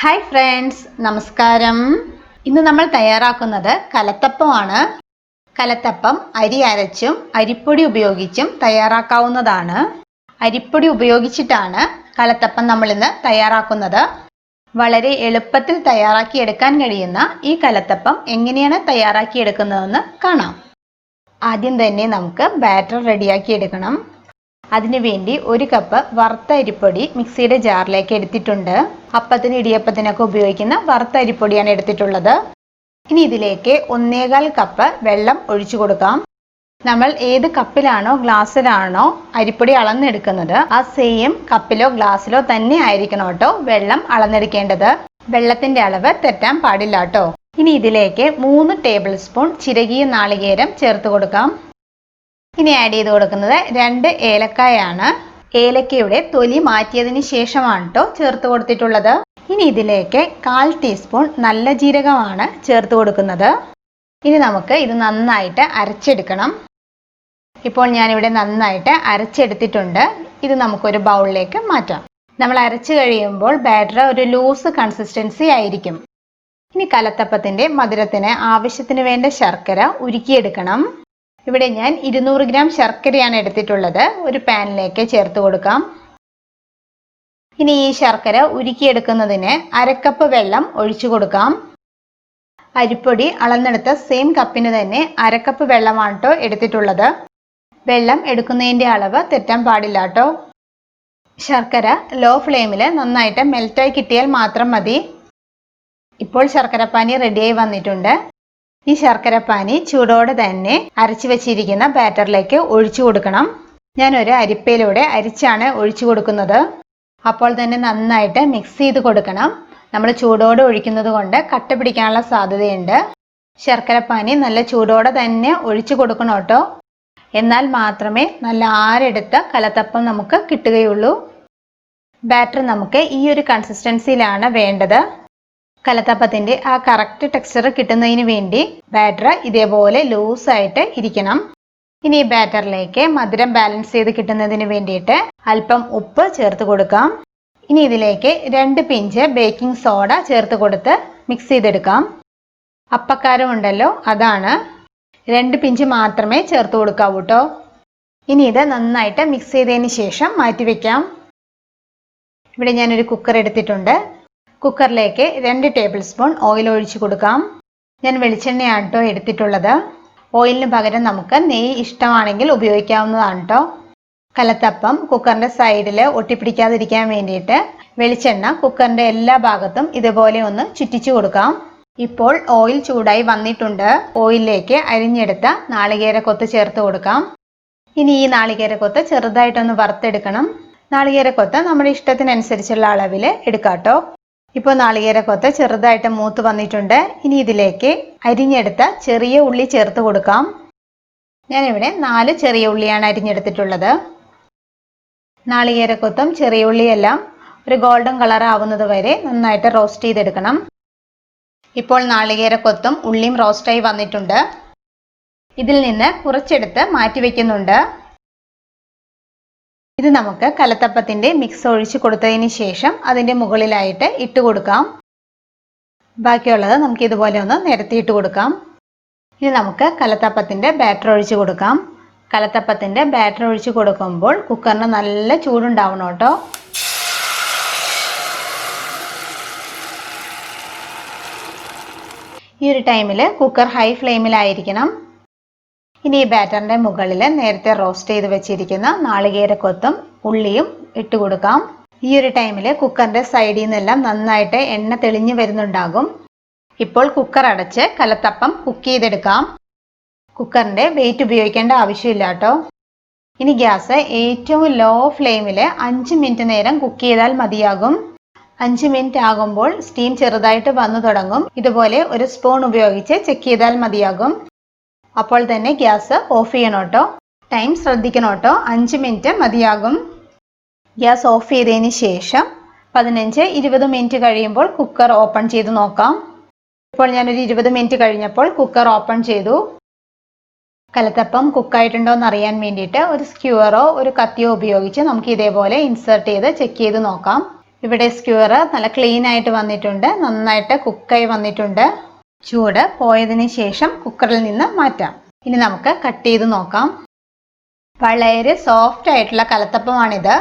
Hi friends, നമസ്കാരം. ഇന്ന് നമ്മൾ തയ്യാറാക്കുന്നത് കലത്തപ്പമാണ്. കലത്തപ്പം അരി അരച്ചും അരിപ്പൊടി ഉപയോഗിച്ചും തയ്യാറാക്കാവുന്നതാണ്. അരിപ്പൊടി ഉപയോഗിച്ചിട്ടാണ് കലത്തപ്പം നമ്മൾ ഇന്ന് തയ്യാറാക്കുന്നത്. വളരെ എളുപ്പത്തിൽ തയ്യാറാക്കിയെടുക്കാൻ കഴിയുന്ന ഈ കലത്തപ്പം എങ്ങനെയാണ് തയ്യാറാക്കിയെടുക്കുന്നതെന്ന് കാണാം. ആദ്യം തന്നെ നമുക്ക് ബാറ്റർ റെഡിയാക്കി എടുക്കണം. അതിനുവേണ്ടി 1 കപ്പ് വറുത്ത അരിപ്പൊടി മിക്സിയുടെ ജാറിലേക്ക് എടുത്തിട്ടുണ്ട്. അപ്പത്തിന് ഇടിയപ്പത്തിനൊക്കെ ഉപയോഗിക്കുന്ന വറുത്ത അരിപ്പൊടിയാണ് എടുത്തിട്ടുള്ളത്. ഇനി ഇതിലേക്ക് 1.25 കപ്പ് വെള്ളം ഒഴിച്ചു കൊടുക്കാം. നമ്മൾ ഏത് കപ്പിലാണോ ഗ്ലാസ്സിലാണോ അരിപ്പൊടി അളന്നെടുക്കുന്നത് ആ സെയിം കപ്പിലോ ഗ്ലാസ്സിലോ തന്നെ ആയിരിക്കണം കേട്ടോ വെള്ളം അളന്നെടുക്കേണ്ടത്. വെള്ളത്തിന്റെ അളവ് തെറ്റാൻ പാടില്ല കേട്ടോ. ഇനി ഇതിലേക്ക് 3 ടേബിൾ സ്പൂൺ ചിരകിയ നാളികേരം ചേർത്ത് കൊടുക്കാം. ഇനി ആഡ് ചെയ്ത് കൊടുക്കുന്നത് 2 ഏലക്കായാണ്. ഏലക്കയുടെ തൊലി മാറ്റിയതിന് ശേഷമാണ് കേട്ടോ ചേർത്ത് കൊടുത്തിട്ടുള്ളത്. ഇനി ഇതിലേക്ക് 1/4 ടീസ്പൂൺ നല്ല ജീരകമാണ് ചേർത്ത് കൊടുക്കുന്നത്. ഇനി നമുക്ക് ഇത് നന്നായിട്ട് അരച്ചെടുക്കണം. ഇപ്പോൾ ഞാനിവിടെ നന്നായിട്ട് അരച്ചെടുത്തിട്ടുണ്ട്. ഇത് നമുക്കൊരു ബൗളിലേക്ക് മാറ്റാം. നമ്മൾ അരച്ചു കഴിയുമ്പോൾ ബാറ്റർ ഒരു ലൂസ് കൺസിസ്റ്റൻസി ആയിരിക്കും. ഇനി കലത്തപ്പത്തിന്റെ മധുരത്തിന് ആവശ്യത്തിന് വേണ്ട ശർക്കര ഉരുക്കിയെടുക്കണം. ഇവിടെ ഞാൻ 200 ഗ്രാം ശർക്കരയാണ് എടുത്തിട്ടുള്ളത്. ഒരു പാനിലേക്ക് ചേർത്ത് കൊടുക്കാം. ഇനി ഈ ശർക്കര ഉരുക്കിയെടുക്കുന്നതിന് 1/2 കപ്പ് വെള്ളം ഒഴിച്ചു കൊടുക്കാം. അരിപ്പൊടി അളന്നെടുത്ത സെയിം കപ്പിന് തന്നെ 1/2 കപ്പ് വെള്ളമാണ് കേട്ടോ എടുത്തിട്ടുള്ളത്. വെള്ളം എടുക്കുന്നതിൻ്റെ അളവ് തെറ്റാൻ പാടില്ല കേട്ടോ. ശർക്കര ലോ ഫ്ലെയിമിൽ നന്നായിട്ട് മെൽറ്റായി കിട്ടിയാൽ മാത്രം മതി. ഇപ്പോൾ ശർക്കരപ്പാനി റെഡിയായി വന്നിട്ടുണ്ട്. ഈ ശർക്കരപ്പാനി ചൂടോടെ തന്നെ അരച്ചു വെച്ചിരിക്കുന്ന ബാറ്ററിലേക്ക് ഒഴിച്ചു കൊടുക്കണം. ഞാൻ ഒരു അരിപ്പയിലൂടെ അരിച്ചാണ് ഒഴിച്ചു കൊടുക്കുന്നത്. അപ്പോൾ തന്നെ നന്നായിട്ട് മിക്സ് ചെയ്ത് കൊടുക്കണം. നമ്മൾ ചൂടോടെ ഒഴിക്കുന്നത് കൊണ്ട് കട്ട പിടിക്കാനുള്ള സാധ്യതയുണ്ട്. ശർക്കരപ്പാനി നല്ല ചൂടോടെ തന്നെ ഒഴിച്ചു കൊടുക്കണം കേട്ടോ. എന്നാൽ മാത്രമേ നല്ല ആരെടുത്ത കലത്തപ്പം നമുക്ക് കിട്ടുകയുള്ളൂ. ബാറ്റർ നമുക്ക് ഈ ഒരു കൺസിസ്റ്റൻസിയിലാണ് വേണ്ടത്. കലത്തപ്പത്തിന്റെ ആ കറക്റ്റ് ടെക്സ്ചർ കിട്ടുന്നതിന് വേണ്ടി ബാറ്റർ ഇതേപോലെ ലൂസായിട്ട് ഇരിക്കണം. ഇനി ഈ ബാറ്ററിലേക്ക് മധുരം ബാലൻസ് ചെയ്ത് കിട്ടുന്നതിന് വേണ്ടിയിട്ട് അല്പം ഉപ്പ് ചേർത്ത് കൊടുക്കാം. ഇനി ഇതിലേക്ക് 2 പിഞ്ച് ബേക്കിംഗ് സോഡ ചേർത്ത് കൊടുത്ത് മിക്സ് ചെയ്തെടുക്കാം. അപ്പക്കാരം ഉണ്ടല്ലോ, അതാണ്. 2 പിഞ്ച് മാത്രമേ ചേർത്ത് കൊടുക്കാവൂ കേട്ടോ. ഇനി ഇത് നന്നായിട്ട് മിക്സ് ചെയ്തതിന് ശേഷം മാറ്റി വെക്കാം. ഇവിടെ ഞാനൊരു കുക്കർ എടുത്തിട്ടുണ്ട്. കുക്കറിലേക്ക് 2 ടേബിൾ സ്പൂൺ ഓയിൽ ഒഴിച്ചു കൊടുക്കാം. ഞാൻ വെളിച്ചെണ്ണയാണ് കേട്ടോ എടുത്തിട്ടുള്ളത്. ഓയിലിന് പകരം നമുക്ക് നെയ്യ് ഇഷ്ടമാണെങ്കിൽ ഉപയോഗിക്കാവുന്നതാണ് കേട്ടോ. കലത്തപ്പം കുക്കറിൻ്റെ സൈഡിൽ ഒട്ടിപ്പിടിക്കാതിരിക്കാൻ വേണ്ടിയിട്ട് വെളിച്ചെണ്ണ കുക്കറിൻ്റെ എല്ലാ ഭാഗത്തും ഇതുപോലെ ഒന്ന് ചുറ്റിച്ചു കൊടുക്കാം. ഇപ്പോൾ ഓയിൽ ചൂടായി വന്നിട്ടുണ്ട്. ഓയിലിലേക്ക് അരിഞ്ഞെടുത്ത നാളികേരക്കൊത്ത് ചേർത്ത് കൊടുക്കാം. ഇനി ഈ നാളികേരക്കൊത്ത് ചെറുതായിട്ടൊന്ന് വറുത്തെടുക്കണം. നാളികേരക്കൊത്ത് നമ്മുടെ ഇഷ്ടത്തിനനുസരിച്ചുള്ള അളവിൽ എടുക്കാം കേട്ടോ. ഇപ്പോൾ നാളികേരക്കൊത്ത് ചെറുതായിട്ട് മൂത്ത് വന്നിട്ടുണ്ട്. ഇനി ഇതിലേക്ക് അരിഞ്ഞെടുത്ത ചെറിയ ഉള്ളി ചേർത്ത് കൊടുക്കാം. ഞാനിവിടെ 4 ചെറിയ ഉള്ളിയാണ് അരിഞ്ഞെടുത്തിട്ടുള്ളത്. നാളികേരക്കൊത്തും ചെറിയ ഉള്ളിയെല്ലാം ഒരു ഗോൾഡൻ കളർ ആവുന്നത് വരെ നന്നായിട്ട് റോസ്റ്റ് ചെയ്തെടുക്കണം. ഇപ്പോൾ നാളികേരക്കൊത്തും ഉള്ളിയും റോസ്റ്റായി വന്നിട്ടുണ്ട്. ഇതിൽ നിന്ന് കുറച്ചെടുത്ത് മാറ്റി വയ്ക്കുന്നുണ്ട്. ഇത് നമുക്ക് കലത്തപ്പത്തിന്റെ മിക്സ് ഒഴിച്ച് കൊടുത്തതിന് ശേഷം അതിൻ്റെ മുകളിലായിട്ട് ഇട്ട് കൊടുക്കാം. ബാക്കിയുള്ളത് നമുക്ക് ഇതുപോലെ ഒന്ന് നിരത്തിയിട്ട് കൊടുക്കാം. ഇനി നമുക്ക് കലത്തപ്പത്തിന്റെ ബാറ്റർ ഒഴിച്ച് കൊടുക്കാം. കലത്തപ്പത്തിന്റെ ബാറ്റർ ഒഴിച്ച് കൊടുക്കുമ്പോൾ കുക്കറിന് നല്ല ചൂടുണ്ടാവണം കേട്ടോ. ഈ ഒരു ടൈമിൽ കുക്കർ ഹൈ ഫ്ലെയിമിലായിരിക്കണം. ഇനി ഈ ബാറ്ററിന്റെ മുകളിൽ നേരത്തെ റോസ്റ്റ് ചെയ്ത് വെച്ചിരിക്കുന്ന നാളികേരക്കൊത്തും ഉള്ളിയും ഇട്ട് കൊടുക്കാം. ഈ ഒരു ടൈമിൽ കുക്കറിന്റെ സൈഡിൽ നിന്നെല്ലാം നന്നായിട്ട് എണ്ണ തെളിഞ്ഞു വരുന്നുണ്ടാകും. ഇപ്പോൾ കുക്കർ അടച്ച് കലത്തപ്പം കുക്ക് ചെയ്തെടുക്കാം. കുക്കറിന്റെ വെയിറ്റ് ഉപയോഗിക്കേണ്ട ആവശ്യമില്ല കേട്ടോ. ഇനി ഗ്യാസ് ഏറ്റവും ലോ ഫ്ലെയിമിൽ 5 മിനിറ്റ് നേരം കുക്ക് ചെയ്താൽ മതിയാകും. 5 മിനിറ്റ് ആകുമ്പോൾ സ്റ്റീം ചെറുതായിട്ട് വന്നു തുടങ്ങും. ഇതുപോലെ ഒരു സ്പൂൺ ഉപയോഗിച്ച് ചെക്ക് ചെയ്താൽ മതിയാകും. അപ്പോൾ തന്നെ ഗ്യാസ് ഓഫ് ചെയ്യണം കേട്ടോ. ടൈം ശ്രദ്ധിക്കണം കേട്ടോ. 5 മിനിറ്റ് മതിയാകും. ഗ്യാസ് ഓഫ് ചെയ്തതിന് ശേഷം 15-20 മിനിറ്റ് കഴിയുമ്പോൾ കുക്കർ ഓപ്പൺ ചെയ്ത് നോക്കാം. ഇപ്പോൾ ഞാനൊരു 20 മിനിറ്റ് കഴിഞ്ഞപ്പോൾ കുക്കർ ഓപ്പൺ ചെയ്തു. കലത്തപ്പം കുക്കായിട്ടുണ്ടോ എന്ന് അറിയാൻ വേണ്ടിയിട്ട് ഒരു സ്ക്യൂറോ ഒരു കത്തിയോ ഉപയോഗിച്ച് നമുക്ക് ഇതേപോലെ ഇൻസേർട്ട് ചെയ്ത് ചെക്ക് ചെയ്ത് നോക്കാം. ഇവിടെ സ്ക്യൂർ നല്ല ക്ലീൻ ആയിട്ട് വന്നിട്ടുണ്ട്, നന്നായിട്ട് കുക്കായി വന്നിട്ടുണ്ട്. ചൂട് പോയതിന് ശേഷം കുക്കറിൽ നിന്ന് മാറ്റാം. ഇനി നമുക്ക് കട്ട് ചെയ്ത് നോക്കാം. വളരെ സോഫ്റ്റ് ആയിട്ടുള്ള കലത്തപ്പമാണിത്.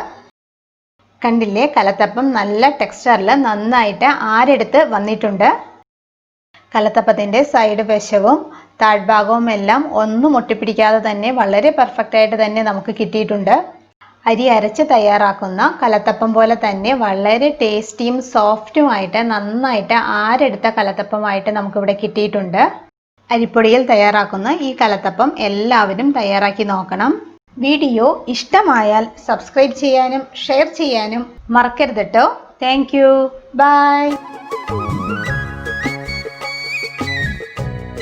കണ്ടില്ലേ, കലത്തപ്പം നല്ല ടെക്സ്ചറിൽ നന്നായിട്ട് ആരെടുത്ത് വന്നിട്ടുണ്ട്. കലത്തപ്പത്തിൻ്റെ സൈഡ് വശവും താഴ്ഭാഗവും എല്ലാം ഒന്നും ഒട്ടിപ്പിടിക്കാതെ തന്നെ വളരെ പെർഫെക്റ്റ് ആയിട്ട് തന്നെ നമുക്ക് കിട്ടിയിട്ടുണ്ട്. അരി അരച്ച് തയ്യാറാക്കുന്ന കലത്തപ്പം പോലെ തന്നെ വളരെ ടേസ്റ്റിയും സോഫ്റ്റുമായിട്ട് നന്നായിട്ട് ആരെടുത്ത കലത്തപ്പമായിട്ട് നമുക്കിവിടെ കിട്ടിയിട്ടുണ്ട്. അരിപ്പൊടിയിൽ തയ്യാറാക്കുന്ന ഈ കലത്തപ്പം എല്ലാവരും തയ്യാറാക്കി നോക്കണം. വീഡിയോ ഇഷ്ടമായാൽ സബ്സ്ക്രൈബ് ചെയ്യാനും ഷെയർ ചെയ്യാനും മറക്കരുത് കേട്ടോ. Thank you. ബൈ.